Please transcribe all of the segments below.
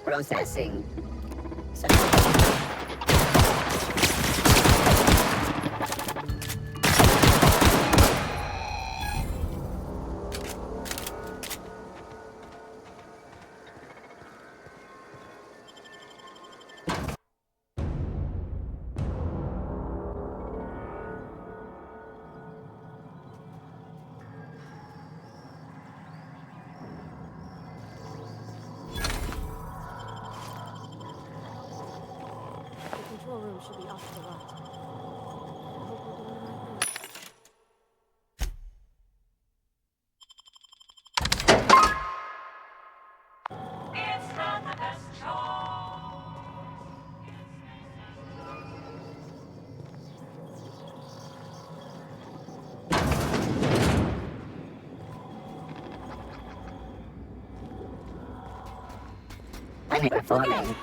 Processing. Control room should be off to the right. I hope we're doing the right thing. It's not the best choice. I'm performing.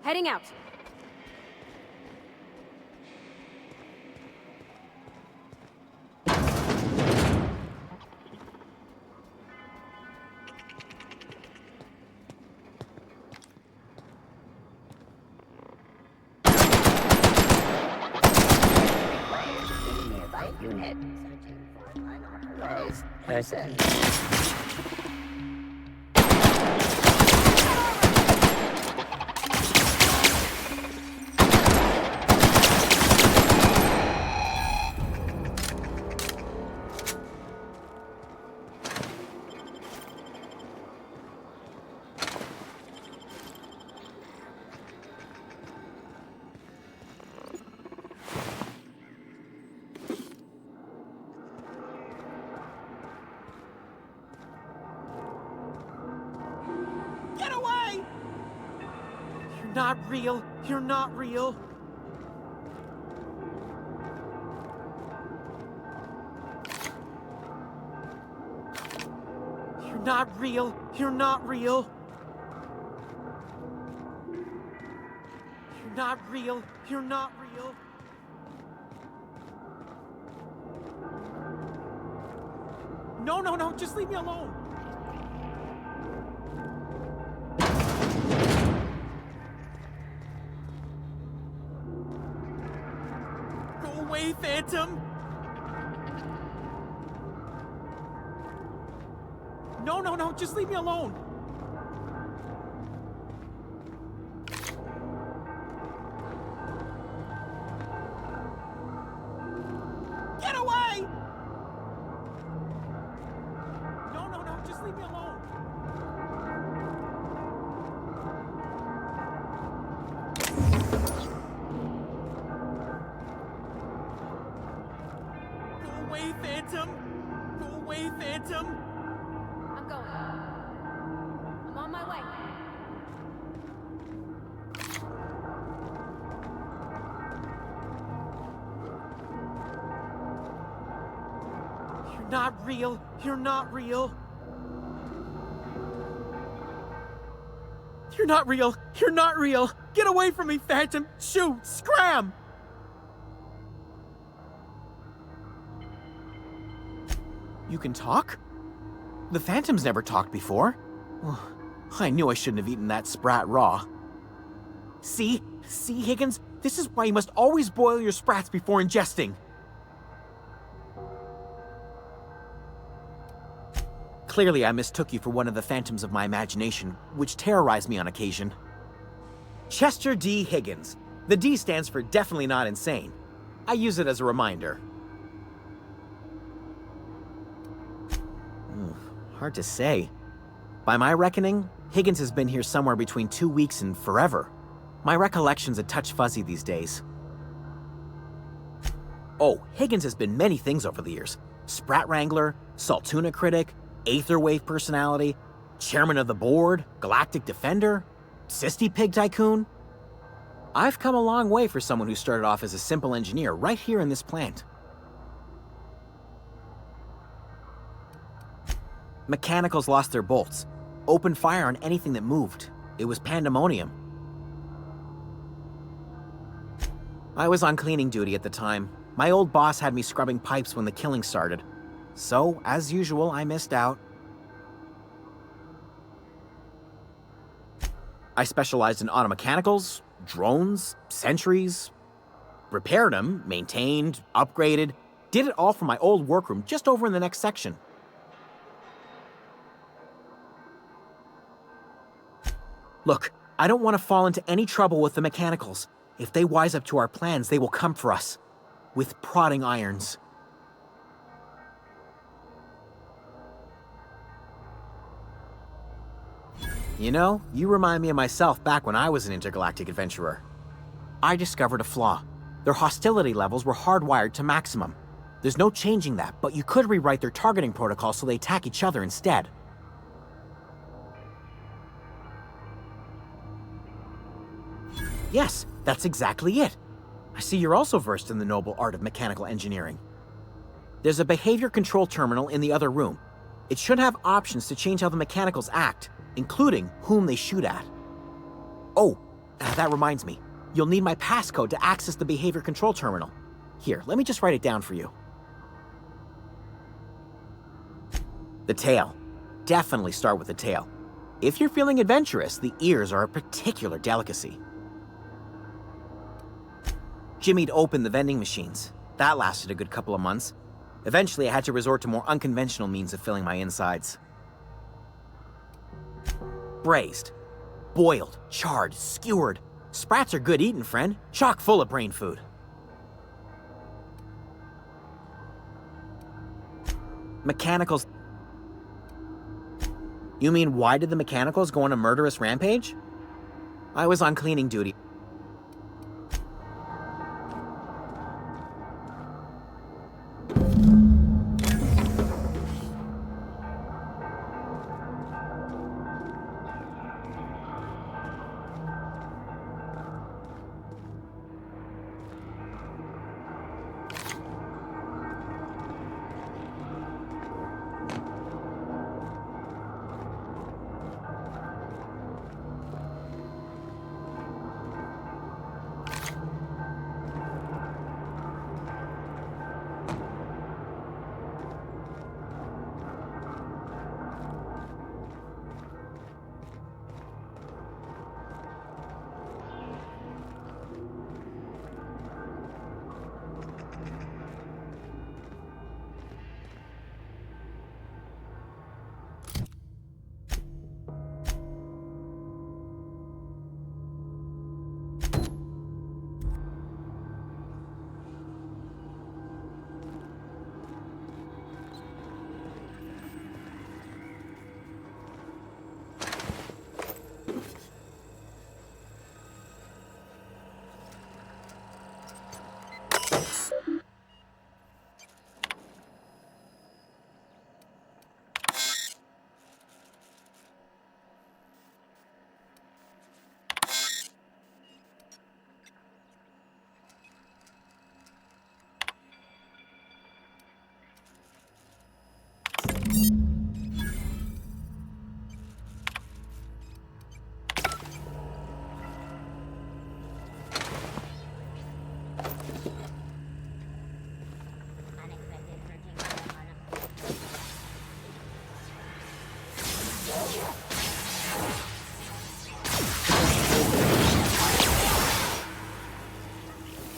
Heading out. Nearby unit. Searching for unauthorized person. Get away! You're not real. You're not real. You're not real. You're not real. You're not real. You're not real. No, no, no, just leave me alone. Go away, Phantom. No, no, no, just leave me alone. Get away! No, no, no, just leave me alone. Go away, Phantom. Go away, Phantom. I'm going. I'm on my way. You're not real. You're not real. You're not real. You're not real. Get away from me, Phantom. Shoot. Scram. You can talk? The Phantom's never talked before. I knew I shouldn't have eaten that sprat raw. See, Higgins? This is why you must always boil your sprats before ingesting. Clearly, I mistook you for one of the phantoms of my imagination, which terrorized me on occasion. Chester D. Higgins. The D stands for definitely not insane. I use it as a reminder. Hard to say. By my reckoning, Higgins has been here somewhere between 2 weeks and forever. My recollection's a touch fuzzy these days. Oh, Higgins has been many things over the years. Sprat Wrangler, Saltuna Critic, Aetherwave Personality, Chairman of the Board, Galactic Defender, Sisty Pig Tycoon. I've come a long way for someone who started off as a simple engineer right here in this plant. Mechanicals lost their bolts. Opened fire on anything that moved. It was pandemonium. I was on cleaning duty at the time. My old boss had me scrubbing pipes when the killing started. So, as usual, I missed out. I specialized in automechanicals, drones, sentries. Repaired them, maintained, upgraded. Did it all from my old workroom just over in the next section. Look, I don't want to fall into any trouble with the mechanicals. If they wise up to our plans, they will come for us. With prodding irons. You know, you remind me of myself back when I was an intergalactic adventurer. I discovered a flaw. Their hostility levels were hardwired to maximum. There's no changing that, but you could rewrite their targeting protocol so they attack each other instead. Yes, that's exactly it. I see you're also versed in the noble art of mechanical engineering. There's a behavior control terminal in the other room. It should have options to change how the mechanicals act, including whom they shoot at. Oh, That reminds me. You'll need my passcode to access the behavior control terminal. Here, let me just write it down for you. The tail. Definitely start with the tail. If you're feeling adventurous, the ears are a particular delicacy. Jimmy'd opened the vending machines. That lasted a good couple of months. Eventually, I had to resort to more unconventional means of filling my insides. Braised. Boiled, charred, skewered. Sprats are good eating, friend. Chock full of brain food. Mechanicals. You mean, why did the mechanicals go on a murderous rampage? I was on cleaning duty.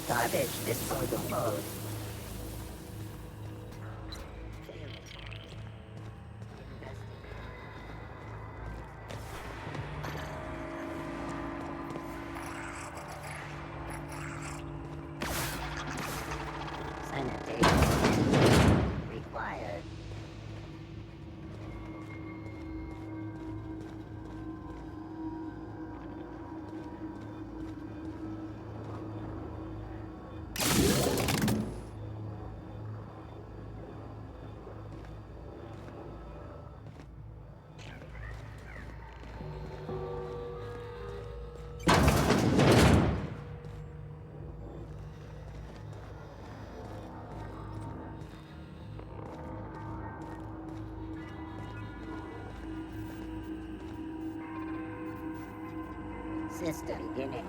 Garbage disposal mode. Sanitation required. System unit.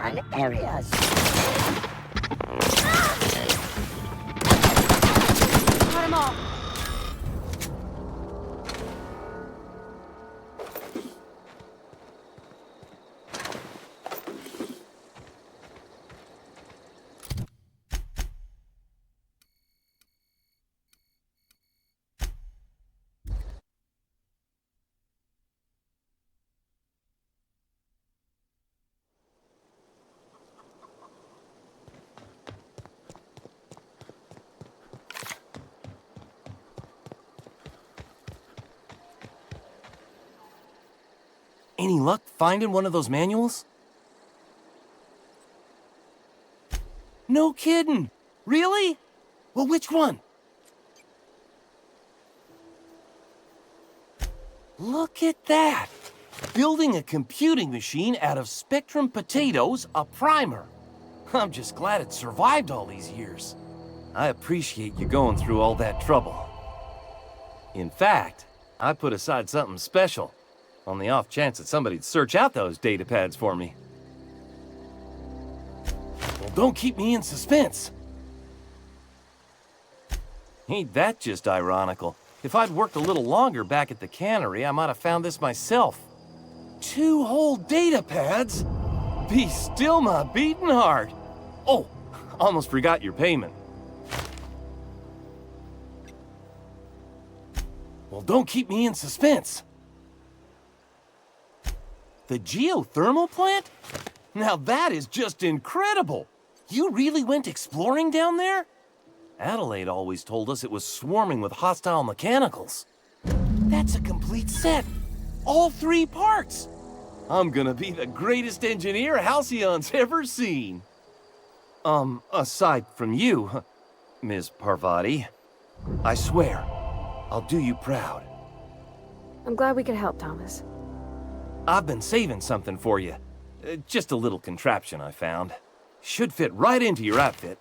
an areas. Cut him off. Any luck finding one of those manuals? No kidding! Really? Well, which one? Look at that! Building a computing machine out of Spectrum potatoes, a primer. I'm just glad it survived all these years. I appreciate you going through all that trouble. In fact, I put aside something special, on the off chance that somebody'd search out those data pads for me. Well, don't keep me in suspense. Ain't that just ironical? If I'd worked a little longer back at the cannery, I might have found this myself. 2 whole data pads? Be still my beating heart. Oh, almost forgot your payment. Well, don't keep me in suspense. The geothermal plant? Now that is just incredible! You really went exploring down there? Adelaide always told us it was swarming with hostile mechanicals. That's a complete set! All 3 parts! I'm gonna be the greatest engineer Halcyon's ever seen! Aside from you, Ms. Parvati, I swear, I'll do you proud. I'm glad we could help, Thomas. I've been saving something for you. Just a little contraption I found. Should fit right into your outfit.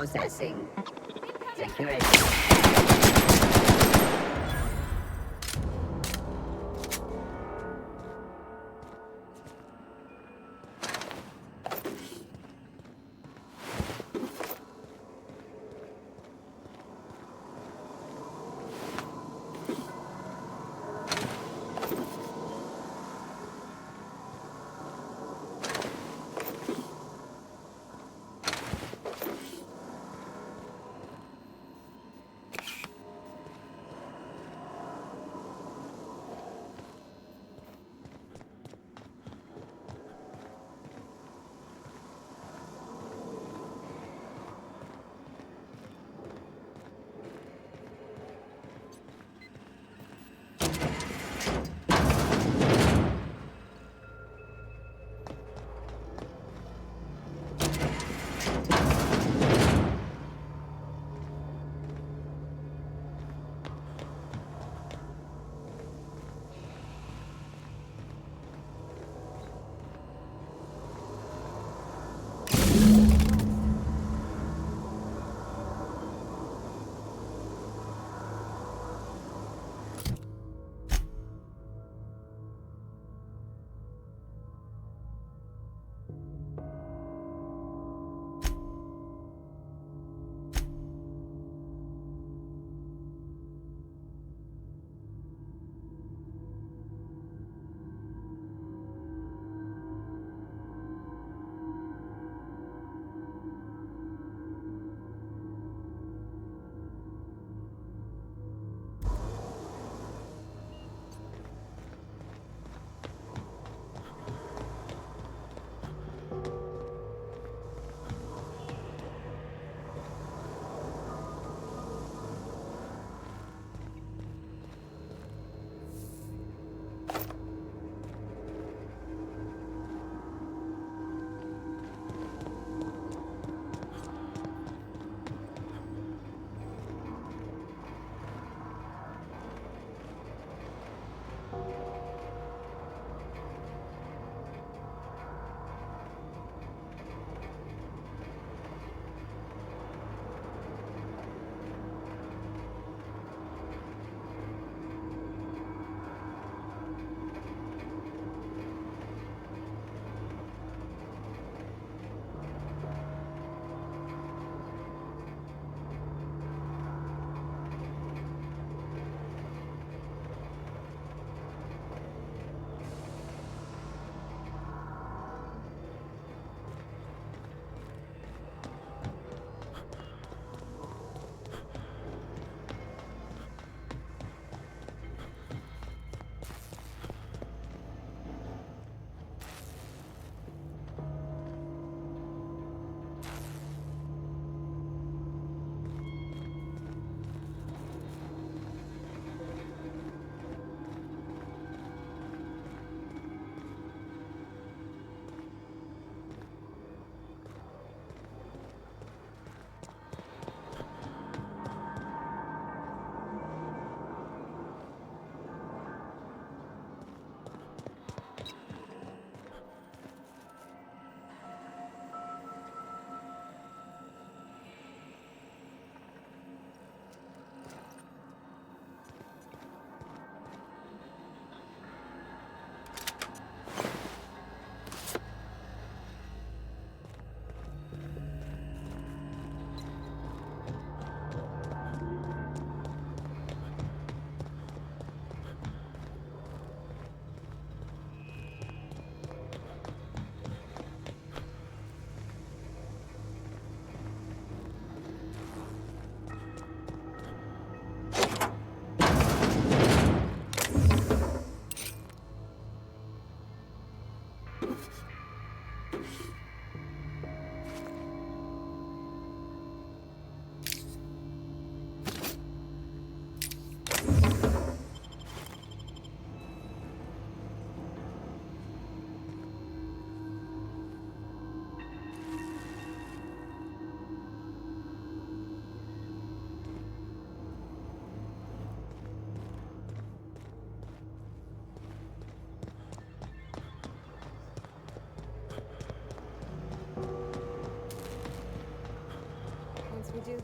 Processing. Security.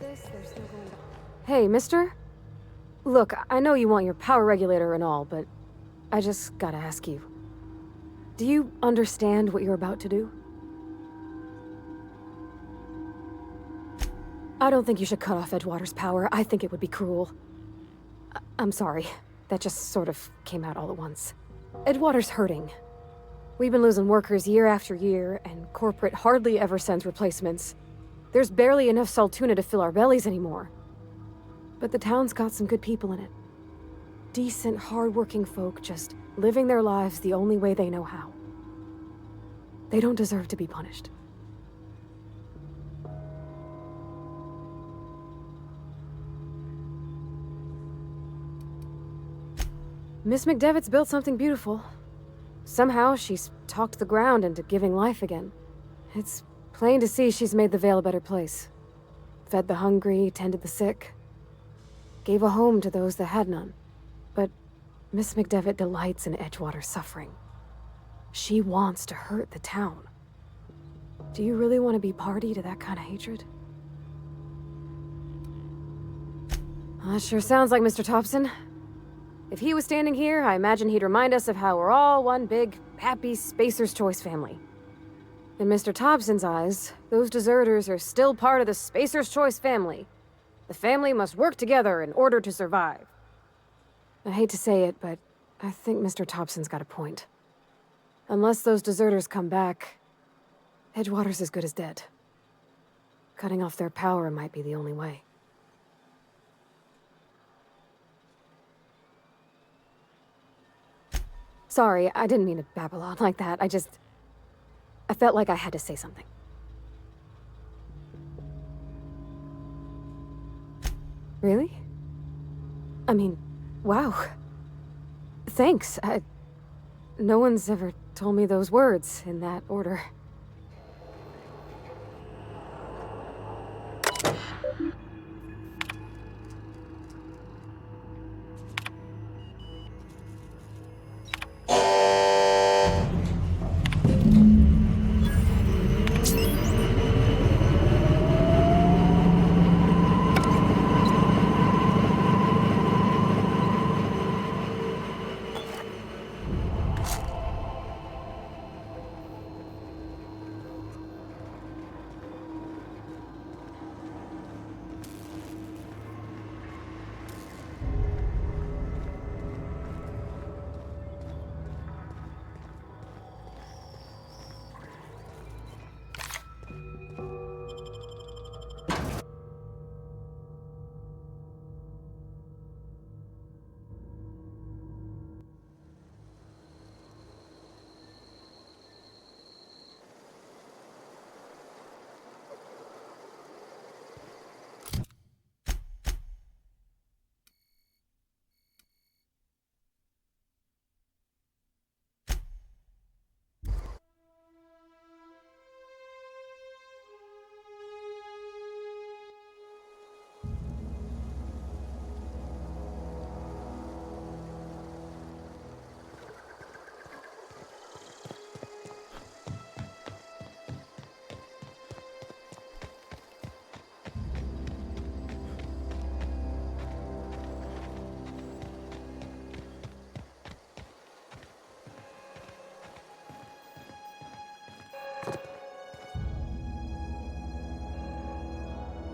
this, they're still going to... Hey, mister? Look, I know you want your power regulator and all, but I just gotta ask you. Do you understand what you're about to do? I don't think you should cut off Edgewater's power. I think it would be cruel. I'm sorry. That just sort of came out all at once. Edgewater's hurting. We've been losing workers year after year, and corporate hardly ever sends replacements. There's barely enough saltuna to fill our bellies anymore. But the town's got some good people in it. Decent, hard-working folk just living their lives the only way they know how. They don't deserve to be punished. Miss McDevitt's built something beautiful. Somehow, she's talked the ground into giving life again. It's plain to see she's made the Vale a better place. Fed the hungry, tended the sick. Gave a home to those that had none. But Miss McDevitt delights in Edgewater's suffering. She wants to hurt the town. Do you really want to be party to that kind of hatred? That sure sounds like Mr. Thompson. If he was standing here, I imagine he'd remind us of how we're all one big, happy Spacer's Choice family. In Mr. Thompson's eyes, those deserters are still part of the Spacer's Choice family. The family must work together in order to survive. I hate to say it, but I think Mr. Thompson's got a point. Unless those deserters come back, Edgewater's as good as dead. Cutting off their power might be the only way. Sorry, I didn't mean to babble on like that. I felt like I had to say something. Really? I mean, wow. Thanks. No one's ever told me those words in that order.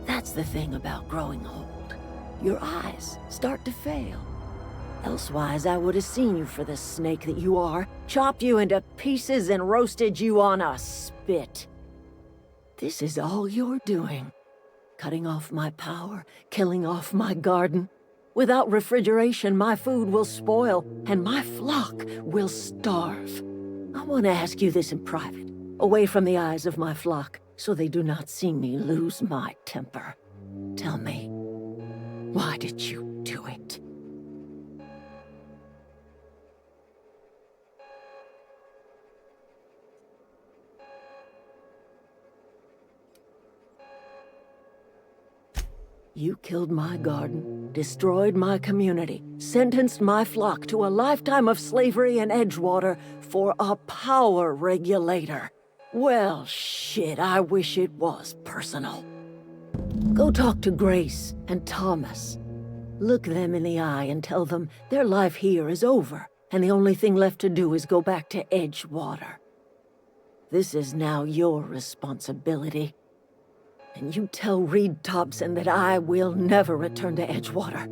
That's the thing about growing old. Your eyes start to fail. Elsewise, I would have seen you for the snake that you are, chopped you into pieces and roasted you on a spit. This is all you're doing. Cutting off my power, killing off my garden. Without refrigeration, my food will spoil, and my flock will starve. I want to ask you this in private, away from the eyes of my flock, so they do not see me lose my temper. Tell me, why did you do it? You killed my garden, destroyed my community, sentenced my flock to a lifetime of slavery in Edgewater for a power regulator. Well, shit, I wish it was personal. Go talk to Grace and Thomas. Look them in the eye and tell them their life here is over, and the only thing left to do is go back to Edgewater. This is now your responsibility. And you tell Reed Thompson that I will never return to Edgewater.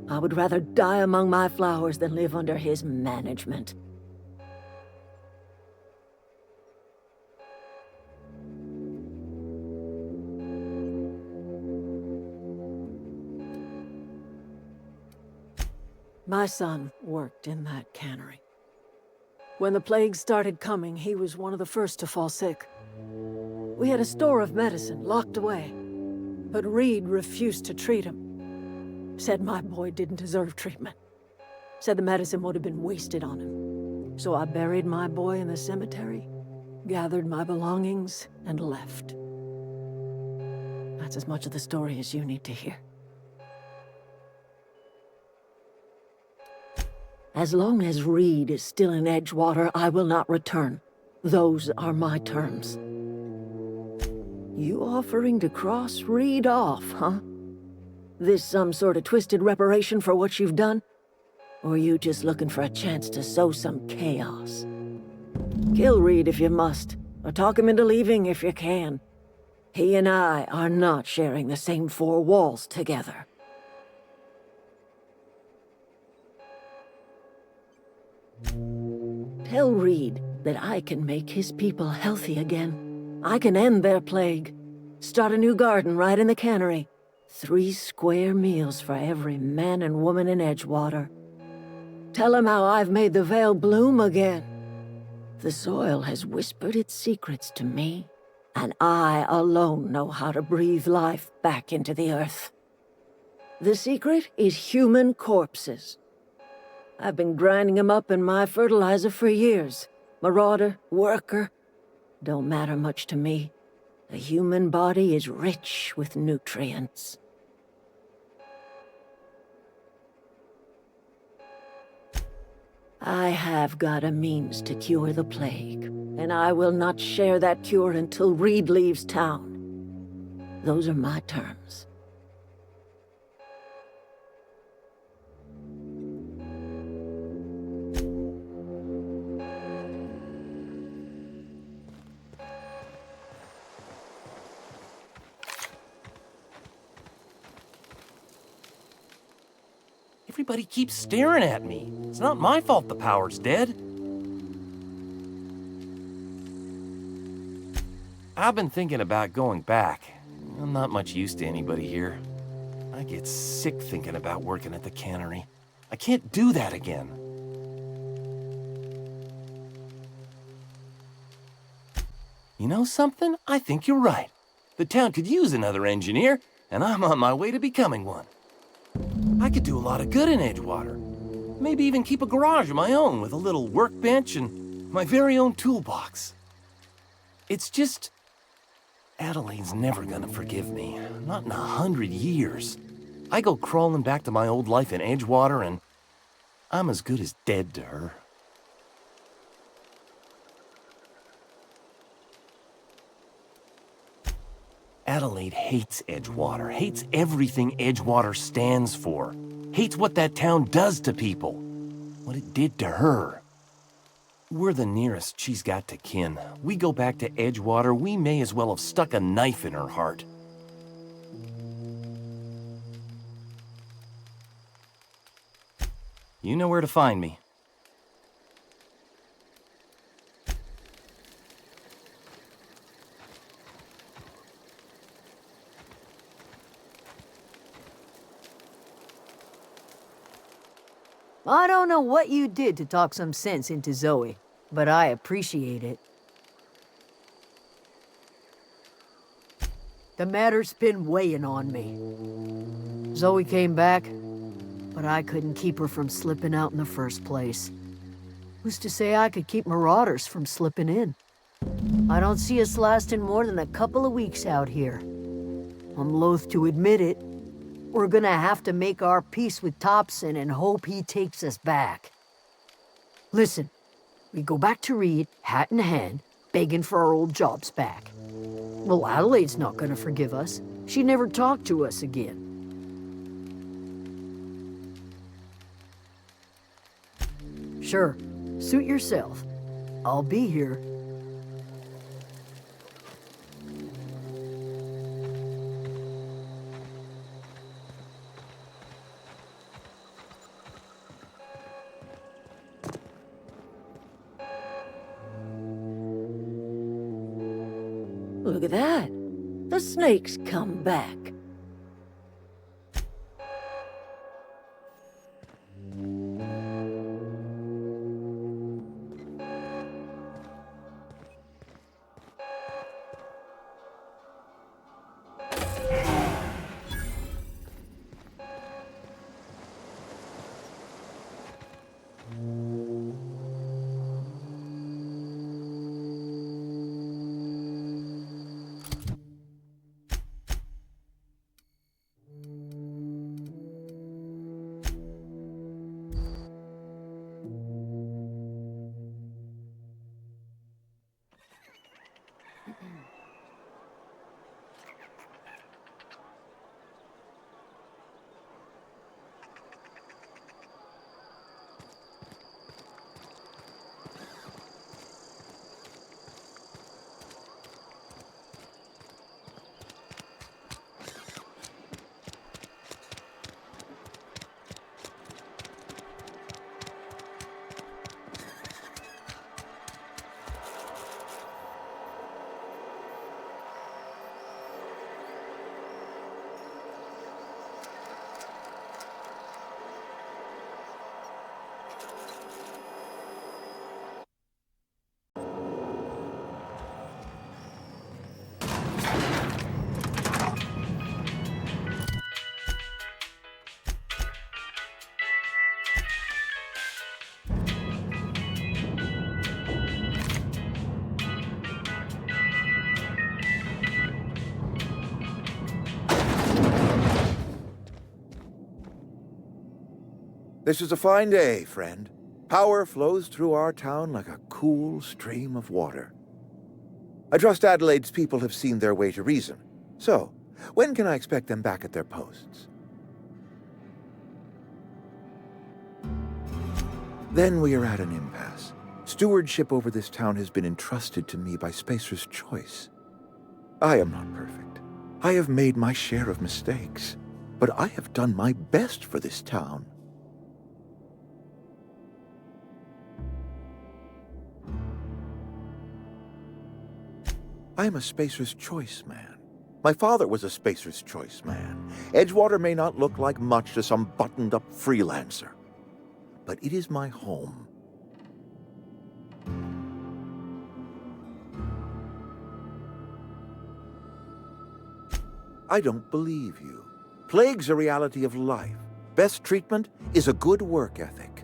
I would rather die among my flowers than live under his management. My son worked in that cannery. When the plague started coming, he was one of the first to fall sick. We had a store of medicine locked away, but Reed refused to treat him. Said my boy didn't deserve treatment. Said the medicine would have been wasted on him. So I buried my boy in the cemetery, gathered my belongings, and left. That's as much of the story as you need to hear. As long as Reed is still in Edgewater, I will not return. Those are my terms. You offering to cross Reed off, huh? This some sort of twisted reparation for what you've done? Or are you just looking for a chance to sow some chaos? Kill Reed if you must, or talk him into leaving if you can. He and I are not sharing the same four walls together. Tell Reed that I can make his people healthy again. I can end their plague. Start a new garden right in the cannery. 3 square meals for every man and woman in Edgewater. Tell him how I've made the Vale bloom again. The soil has whispered its secrets to me, and I alone know how to breathe life back into the earth. The secret is human corpses. I've been grinding them up in my fertilizer for years. Marauder, worker, don't matter much to me. The human body is rich with nutrients. I have got a means to cure the plague, and I will not share that cure until Reed leaves town. Those are my terms. Everybody keeps staring at me. It's not my fault the power's dead. I've been thinking about going back. I'm not much use to anybody here. I get sick thinking about working at the cannery. I can't do that again. You know something? I think you're right. The town could use another engineer, and I'm on my way to becoming one. I could do a lot of good in Edgewater. Maybe even keep a garage of my own with a little workbench and my very own toolbox. It's just... Adelaide's never gonna forgive me. Not in 100 years. I go crawling back to my old life in Edgewater and I'm as good as dead to her. Adelaide hates Edgewater, hates everything Edgewater stands for, hates what that town does to people, what it did to her. We're the nearest she's got to kin. We go back to Edgewater, we may as well have stuck a knife in her heart. You know where to find me. I don't know what you did to talk some sense into Zoe, but I appreciate it. The matter's been weighing on me. Zoe came back, but I couldn't keep her from slipping out in the first place. Who's to say I could keep marauders from slipping in? I don't see us lasting more than a couple of weeks out here. I'm loath to admit it. We're gonna have to make our peace with Thompson and hope he takes us back. Listen, we go back to Reed, hat in hand, begging for our old jobs back. Well, Adelaide's not gonna forgive us. She never talked to us again. Sure, suit yourself. I'll be here. Look at that. The snake's come back. This is a fine day, friend. Power flows through our town like a cool stream of water. I trust Adelaide's people have seen their way to reason. So, when can I expect them back at their posts? Then we are at an impasse. Stewardship over this town has been entrusted to me by Spacer's Choice. I am not perfect. I have made my share of mistakes, but I have done my best for this town. I am a Spacer's Choice man. My father was a Spacer's Choice man. Edgewater may not look like much to some buttoned-up freelancer, but it is my home. I don't believe you. Plague's a reality of life. Best treatment is a good work ethic.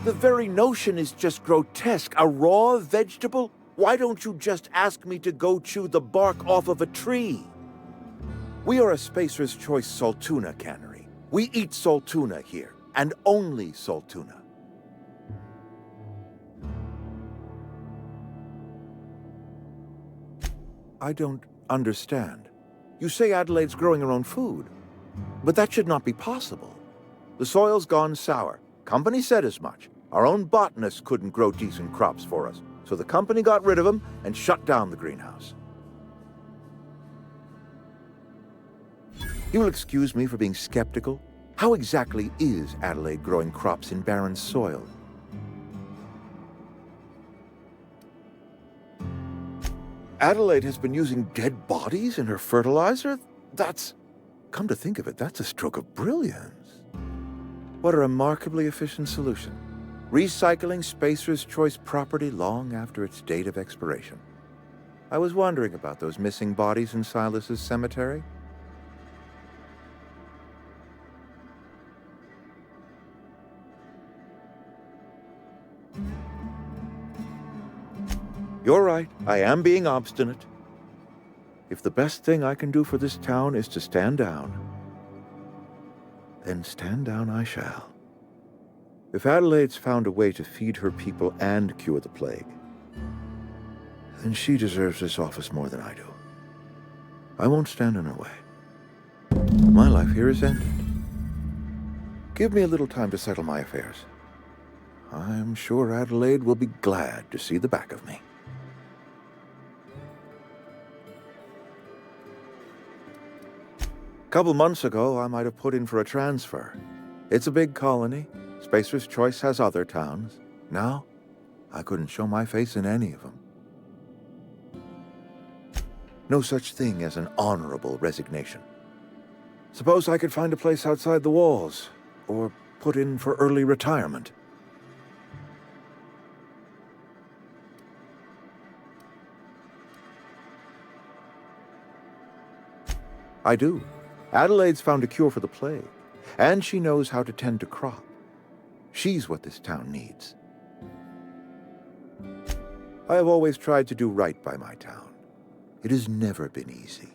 The very notion is just grotesque. A raw vegetable? Why don't you just ask me to go chew the bark off of a tree? We are a Spacer's Choice Saltuna cannery. We eat saltuna here, and only saltuna. I don't understand. You say Adelaide's growing her own food, but that should not be possible. The soil's gone sour. Company said as much. Our own botanists couldn't grow decent crops for us, so the company got rid of them and shut down the greenhouse. You will excuse me for being skeptical. How exactly is Adelaide growing crops in barren soil? Adelaide has been using dead bodies in her fertilizer? That's... Come to think of it, that's a stroke of brilliance. What a remarkably efficient solution. Recycling Spacer's Choice property long after its date of expiration. I was wondering about those missing bodies in Silas's cemetery. You're right, I am being obstinate. If the best thing I can do for this town is to stand down, then stand down I shall. If Adelaide's found a way to feed her people and cure the plague, then she deserves this office more than I do. I won't stand in her way. My life here is ended. Give me a little time to settle my affairs. I'm sure Adelaide will be glad to see the back of me. A couple months ago, I might have put in for a transfer. It's a big colony. Spacer's Choice has other towns. Now, I couldn't show my face in any of them. No such thing as an honorable resignation. Suppose I could find a place outside the walls, or put in for early retirement. I do. Adelaide's found a cure for the plague, and she knows how to tend to crop. She's what this town needs. I have always tried to do right by my town. It has never been easy.